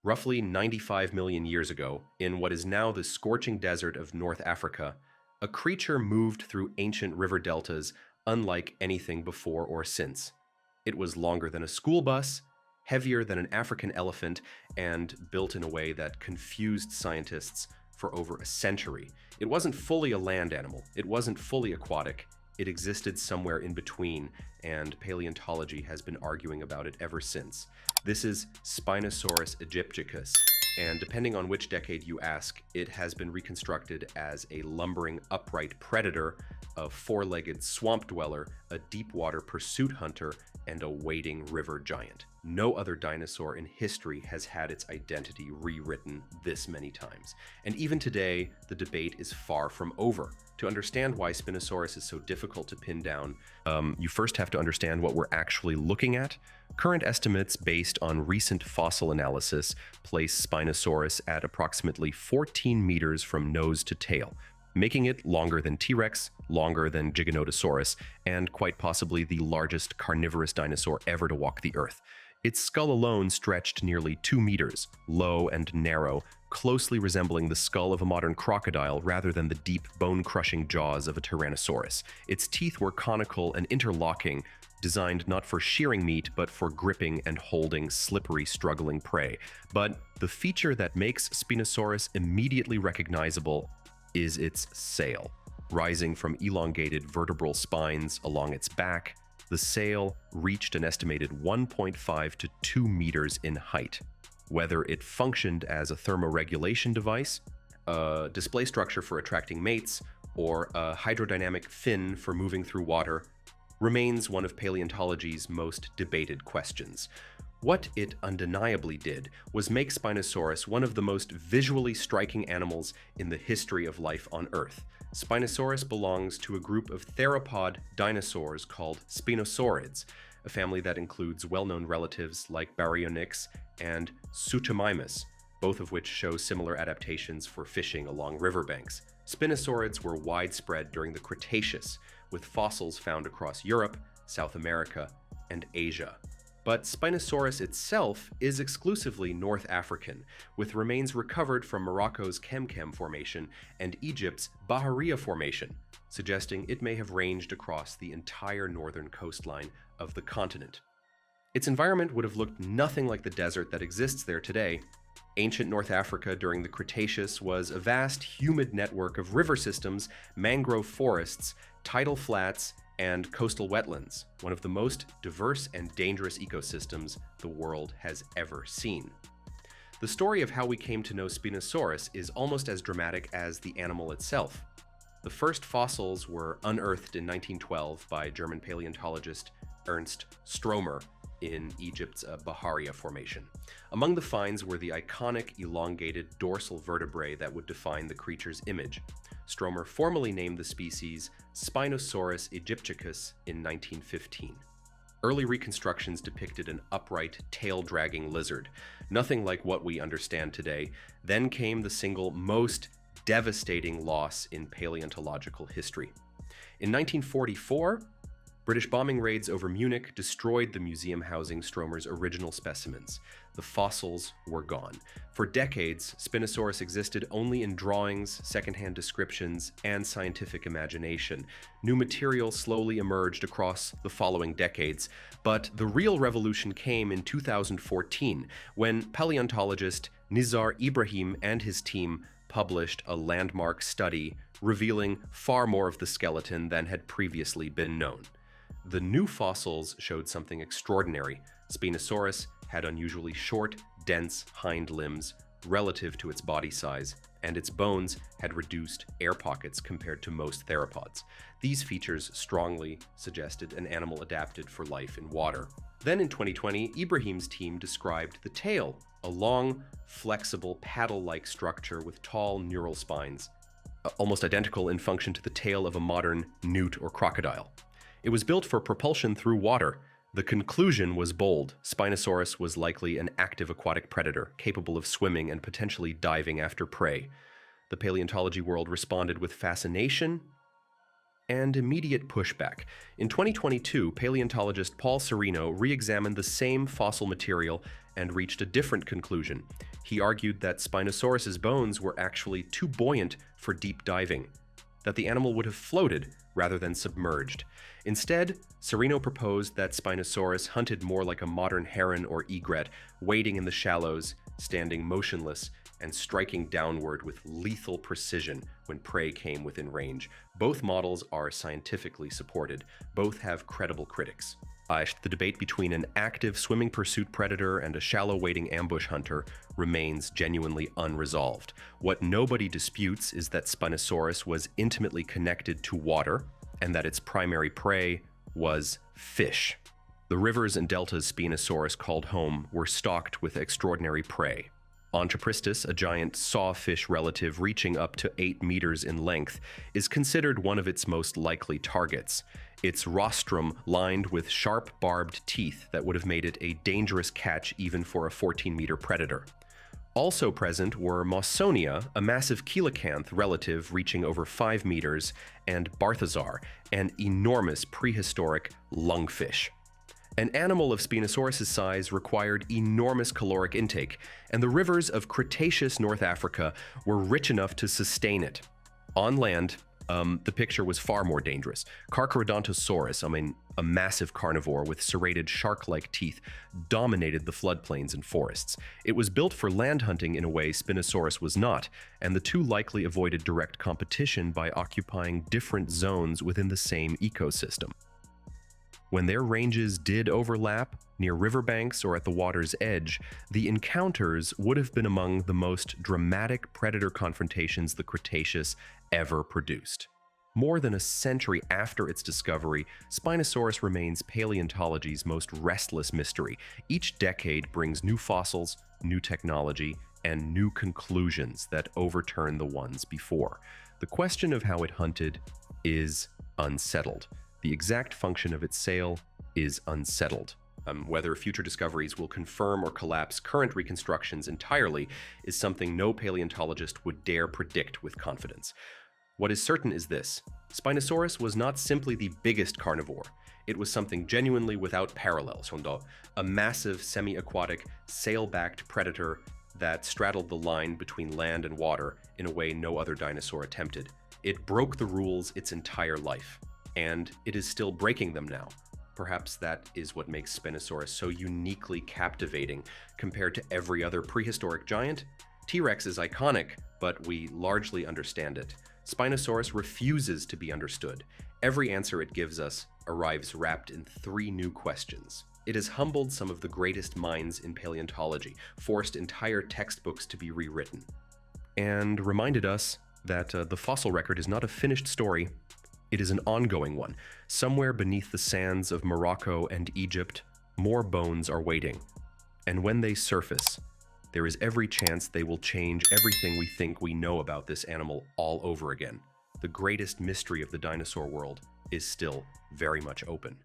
Roughly 95 million years ago, in what is now the scorching desert of North Africa, a creature moved through ancient river deltas unlike anything before or since. It was longer than a school bus, heavier than an African elephant, and built in a way that confused scientists for over a century. It wasn't fully a land animal, it wasn't fully aquatic, it existed somewhere in between, and paleontology has been arguing about it ever since. This is Spinosaurus aegyptiacus, and depending on which decade you ask, it has been reconstructed as a lumbering upright predator, a four-legged swamp dweller, a deep-water pursuit hunter, and a wading river giant. No other dinosaur in history has had its identity rewritten this many times. And even today, the debate is far from over. To understand why Spinosaurus is so difficult to pin down, you first have to understand what we're actually looking at. Current estimates based on recent fossil analysis place Spinosaurus at approximately 14 meters from nose to tail, making it longer than T-Rex, longer than Giganotosaurus, and quite possibly the largest carnivorous dinosaur ever to walk the Earth. Its skull alone stretched nearly 2 meters, low and narrow, closely resembling the skull of a modern crocodile rather than the deep, bone-crushing jaws of a Tyrannosaurus. Its teeth were conical and interlocking, designed not for shearing meat, but for gripping and holding slippery, struggling prey. But the feature that makes Spinosaurus immediately recognizable is its sail. Rising from elongated vertebral spines along its back, the sail reached an estimated 1.5 to 2 meters in height. Whether it functioned as a thermoregulation device, a display structure for attracting mates, or a hydrodynamic fin for moving through water, remains one of paleontology's most debated questions. What it undeniably did was make Spinosaurus one of the most visually striking animals in the history of life on Earth. Spinosaurus belongs to a group of theropod dinosaurs called Spinosaurids, a family that includes well-known relatives like Baryonyx and Suchomimus, both of which show similar adaptations for fishing along riverbanks. Spinosaurids were widespread during the Cretaceous, with fossils found across Europe, South America, and Asia. But Spinosaurus itself is exclusively North African, with remains recovered from Morocco's Kemkem Formation and Egypt's Bahariya Formation, suggesting it may have ranged across the entire northern coastline of the continent. Its environment would have looked nothing like the desert that exists there today. Ancient North Africa during the Cretaceous was a vast, humid network of river systems, mangrove forests, tidal flats, and coastal wetlands, one of the most diverse and dangerous ecosystems the world has ever seen. The story of how we came to know Spinosaurus is almost as dramatic as the animal itself. The first fossils were unearthed in 1912 by German paleontologist Ernst Stromer in Egypt's Bahariya Formation. Among the finds were the iconic elongated dorsal vertebrae that would define the creature's image. Stromer formally named the species Spinosaurus aegyptiacus in 1915. Early reconstructions depicted an upright, tail-dragging lizard, nothing like what we understand today. Then came the single most devastating loss in paleontological history. In 1944, British bombing raids over Munich destroyed the museum housing Stromer's original specimens. The fossils were gone. For decades, Spinosaurus existed only in drawings, secondhand descriptions, and scientific imagination. New material slowly emerged across the following decades, but the real revolution came in 2014, when paleontologist Nizar Ibrahim and his team published a landmark study revealing far more of the skeleton than had previously been known. The new fossils showed something extraordinary. Spinosaurus had unusually short, dense hind limbs relative to its body size, and its bones had reduced air pockets compared to most theropods. These features strongly suggested an animal adapted for life in water. Then in 2020, Ibrahim's team described the tail, a long, flexible, paddle-like structure with tall neural spines, almost identical in function to the tail of a modern newt or crocodile. It was built for propulsion through water. The conclusion was bold. Spinosaurus was likely an active aquatic predator, capable of swimming and potentially diving after prey. The paleontology world responded with fascination and immediate pushback. In 2022, paleontologist Paul Sereno re-examined the same fossil material and reached a different conclusion. He argued that Spinosaurus's bones were actually too buoyant for deep diving, that the animal would have floated rather than submerged. Instead, Serino proposed that Spinosaurus hunted more like a modern heron or egret, wading in the shallows, standing motionless, and striking downward with lethal precision when prey came within range. Both models are scientifically supported. Both have credible critics. The debate between an active swimming pursuit predator and a shallow wading ambush hunter remains genuinely unresolved. What nobody disputes is that Spinosaurus was intimately connected to water and that its primary prey was fish. The rivers and deltas Spinosaurus called home were stocked with extraordinary prey. Onchopristis, a giant sawfish relative reaching up to 8 meters in length, is considered one of its most likely targets, its rostrum lined with sharp barbed teeth that would have made it a dangerous catch even for a 14-meter predator. Also present were Mawsonia, a massive coelacanth relative reaching over 5 meters, and Barthazar, an enormous prehistoric lungfish. An animal of Spinosaurus' size required enormous caloric intake, and the rivers of Cretaceous North Africa were rich enough to sustain it. On land, the picture was far more dangerous. Carnivorous, a massive carnivore with serrated shark-like teeth, dominated the floodplains and forests. It was built for land hunting in a way Spinosaurus was not, and the two likely avoided direct competition by occupying different zones within the same ecosystem. When their ranges did overlap, near riverbanks or at the water's edge, the encounters would have been among the most dramatic predator confrontations the Cretaceous ever produced. More than a century after its discovery, Spinosaurus remains paleontology's most restless mystery. Each decade brings new fossils, new technology, and new conclusions that overturn the ones before. The question of how it hunted is unsettled. The exact function of its sail is unsettled. Whether future discoveries will confirm or collapse current reconstructions entirely is something no paleontologist would dare predict with confidence. What is certain is this: Spinosaurus was not simply the biggest carnivore. It was something genuinely without parallel, a massive semi-aquatic, sail-backed predator that straddled the line between land and water in a way no other dinosaur attempted. It broke the rules its entire life, and it is still breaking them now. Perhaps that is what makes Spinosaurus so uniquely captivating compared to every other prehistoric giant. T-Rex is iconic, but we largely understand it. Spinosaurus refuses to be understood. Every answer it gives us arrives wrapped in 3 new questions. It has humbled some of the greatest minds in paleontology, forced entire textbooks to be rewritten, and reminded us that the fossil record is not a finished story. It is an ongoing one. Somewhere beneath the sands of Morocco and Egypt, more bones are waiting. And when they surface, there is every chance they will change everything we think we know about this animal all over again. The greatest mystery of the dinosaur world is still very much open.